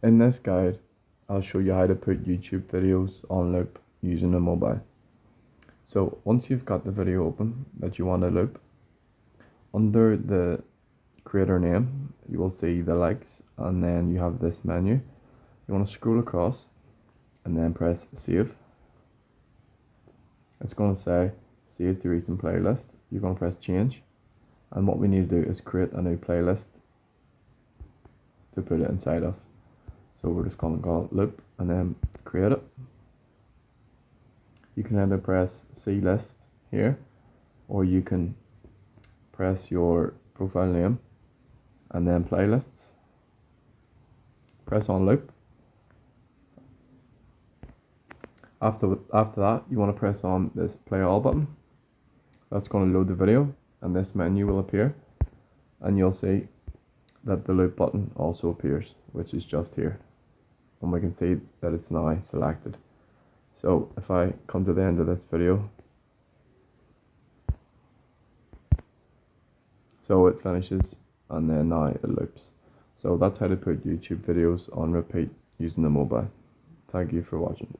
In this guide, I'll show you how to put YouTube videos on loop using a mobile. So once you've got the video open that you want to loop, under the creator name, you will see the likes, and then you have this menu. You want to scroll across and then press save. It's going to say save to recent playlist. You're going to press change, and what we need to do is create a new playlist to put it inside of. So we're just going to call it loop and then create it. You can either press C list here, or you can press your profile name and then playlists. Press on loop. After that, you want to press on this play all button. That's going to load the video, and this menu will appear, and you'll see that the loop button also appears, which is just here, and we can see that it's now selected. So if I come to the end of this video, so it finishes and then now it loops. So that's how to put YouTube videos on repeat using the mobile. Thank you for watching.